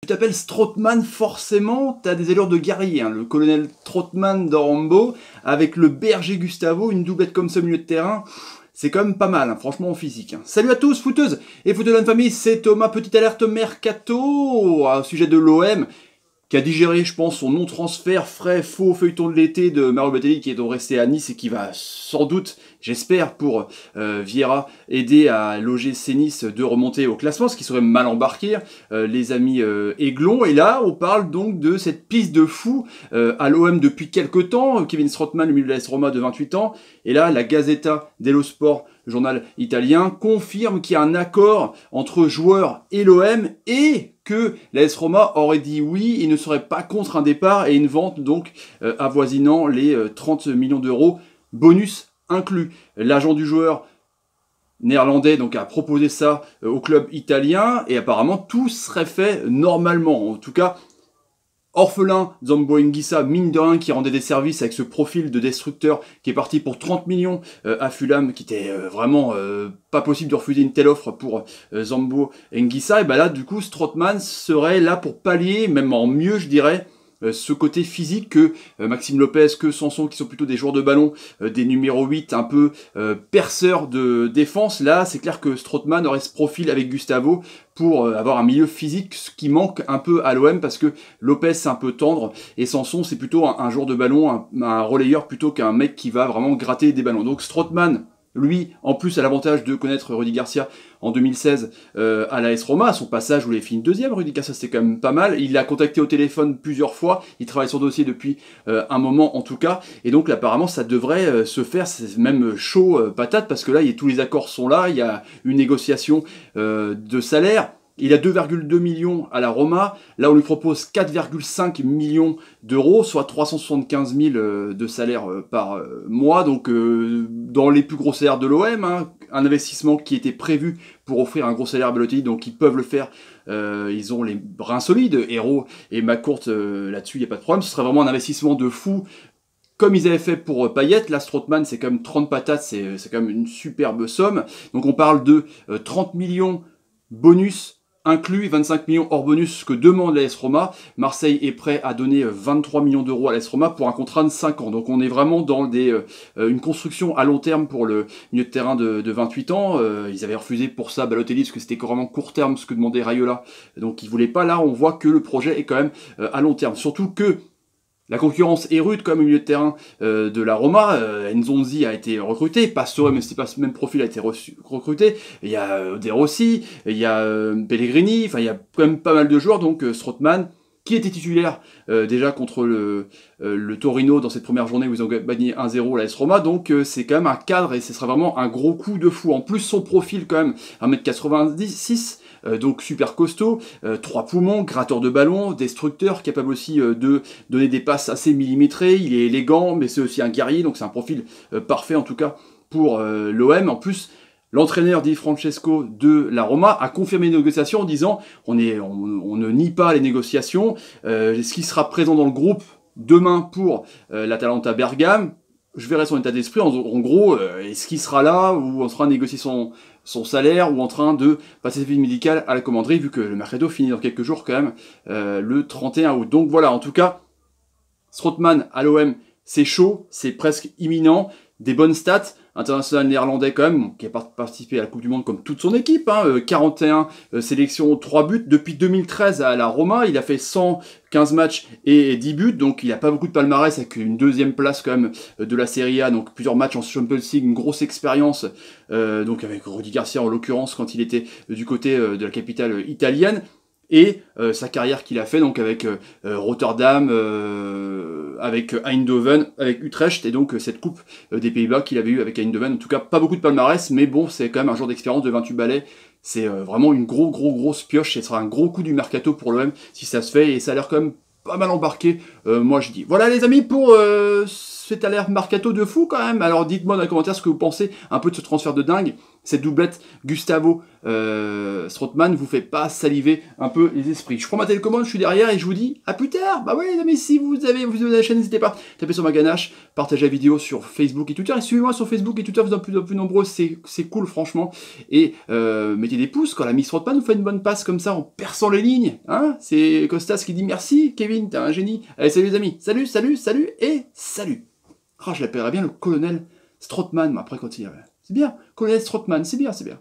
Tu t'appelles Strootman, forcément, t'as des allures de guerrier, hein. Le colonel Strootman dans Rambo, avec le berger Gustavo, une doublette comme ça au milieu de terrain, c'est quand même pas mal, hein, franchement en physique. Hein. Salut à tous, footeuses et footeux de la famille, c'est Thomas, petite alerte mercato, au sujet de l'OM, qui a digéré, je pense, son non-transfert frais, faux feuilleton de l'été de Mario Balotelli, qui est donc resté à Nice et qui va sans doute, j'espère, pour Vieira, aider à loger Nice de remonter au classement, ce qui serait mal embarqué, les amis Aiglon. Et là, on parle donc de cette piste de fou à l'OM depuis quelques temps. Kevin Strootman, le milieu de l'AS Roma de 28 ans. Et là, la Gazzetta dello Sport, journal italien, confirme qu'il y a un accord entre joueurs et l'OM et que l'AS Roma aurait dit oui, il ne serait pas contre un départ et une vente donc avoisinant les 30 millions d'euros, bonus inclus. L'agent du joueur néerlandais donc a proposé ça au club italien et apparemment tout serait fait normalement. En tout cas, orphelin Zambo Anguissa, mine de rien, qui rendait des services avec ce profil de destructeur qui est parti pour 30 millions à Fulham, qui était vraiment pas possible de refuser une telle offre pour Zambo Anguissa. Et ben là, du coup, Strootman serait là pour pallier, même en mieux, je dirais, ce côté physique que Maxime Lopez, que Sanson, qui sont plutôt des joueurs de ballon, des numéros 8, un peu perceurs de défense. Là, c'est clair que Strootman aurait ce profil avec Gustavo pour avoir un milieu physique, ce qui manque un peu à l'OM, parce que Lopez, c'est un peu tendre, et Sanson, c'est plutôt un joueur de ballon, un relayeur, plutôt qu'un mec qui va vraiment gratter des ballons. Donc Strootman, lui, en plus, a l'avantage de connaître Rudy Garcia en 2016 à l'AS Roma. À son passage où il a fini deuxième, Rudy Garcia, c'était quand même pas mal. Il l'a contacté au téléphone plusieurs fois. Il travaille sur le dossier depuis un moment en tout cas. Et donc, là, apparemment, ça devrait se faire. C'est même chaud patate parce que là, tous les accords sont là. Il y a une négociation de salaire. Il a 2,2 millions à la Roma. Là, on lui propose 4,5 millions d'euros, soit 375 000 de salaire par mois. Donc, dans les plus gros salaires de l'OM, hein, un investissement qui était prévu pour offrir un gros salaire à Balotelli, donc ils peuvent le faire. Ils ont les reins solides, Hérault et McCourt, là-dessus, il n'y a pas de problème. Ce serait vraiment un investissement de fou. Comme ils avaient fait pour Payet, là, Strootman, c'est quand même 30 patates, c'est quand même une superbe somme. Donc, on parle de 30 millions bonus inclus, 25 millions hors bonus, ce que demande l'AS Roma. Marseille est prêt à donner 23 millions d'euros à l'AS Roma pour un contrat de 5 ans. Donc on est vraiment dans une construction à long terme pour le milieu de terrain de 28 ans. Ils avaient refusé pour ça Balotelli, parce que c'était vraiment court terme ce que demandait Raiola. Donc ils ne voulaient pas. Là, on voit que le projet est quand même à long terme. Surtout que la concurrence est rude comme au milieu de terrain de la Roma. Nzonzi a été recruté, Pastore, mais c'est pas ce même profil, a été recruté. Il y a De Rossi, il y a Pellegrini, enfin il y a quand même pas mal de joueurs. Donc Strootman, qui était titulaire déjà contre le Torino dans cette première journée où ils ont gagné 1-0 à l'AS Roma. Donc c'est quand même un cadre et ce sera vraiment un gros coup de fou. En plus son profil quand même 1m86, donc super costaud, 3 poumons, gratteur de ballon, destructeur, capable aussi de donner des passes assez millimétrées. Il est élégant, mais c'est aussi un guerrier, donc c'est un profil parfait en tout cas pour l'OM. En plus, l'entraîneur Di Francesco de la Roma a confirmé les négociations en disant on ne nie pas les négociations, ce qui sera présent dans le groupe demain pour l'Atalanta Bergame. Je verrai son état d'esprit, en gros, est-ce qu'il sera là ou en train de négocier son salaire ou en train de passer sa visite médicale à la commanderie, vu que le mercato finit dans quelques jours quand même, le 31 août. Donc voilà, en tout cas, Strootman à l'OM, c'est chaud, c'est presque imminent, des bonnes stats, international néerlandais quand même, qui a participé à la Coupe du Monde comme toute son équipe, hein, 41 sélections, 3 buts, depuis 2013 à la Roma, il a fait 115 matchs et 10 buts, donc il n'a pas beaucoup de palmarès, avec une deuxième place quand même de la Serie A, donc plusieurs matchs en Champions League, une grosse expérience, donc avec Rudy Garcia en l'occurrence quand il était du côté de la capitale italienne, et sa carrière qu'il a fait donc avec Rotterdam, avec Eindhoven, avec Utrecht, et donc cette coupe des Pays-Bas qu'il avait eu avec Eindhoven. En tout cas, pas beaucoup de palmarès, mais bon, c'est quand même un joueur d'expérience de 28 balais. C'est vraiment une grosse pioche, et ce sera un gros coup du mercato pour l'OM si ça se fait, et ça a l'air quand même pas mal embarqué, moi je dis. Voilà les amis pour cette alerte mercato de fou quand même. Alors dites-moi dans les commentaires ce que vous pensez un peu de ce transfert de dingue. cette doublette Gustavo Strootman vous fait pas saliver un peu les esprits. Je prends ma télécommande, je suis derrière et je vous dis à plus tard. Bah ouais, mais si vous avez la chaîne, n'hésitez pas, tapez sur ma ganache, partagez la vidéo sur Facebook et Twitter, et suivez-moi sur Facebook et Twitter, vous êtes de plus nombreux, c'est cool franchement, et mettez des pouces quand la Miss Strootman vous fait une bonne passe comme ça en perçant les lignes, hein. C'est Costas qui dit merci Kevin, t'es un génie. Allez, salut les amis, salut, salut, salut et salut. Oh, je l'appellerais bien le colonel Strootman, mais après quand il y avait... C'est bien, colonel Strootman, c'est bien, c'est bien.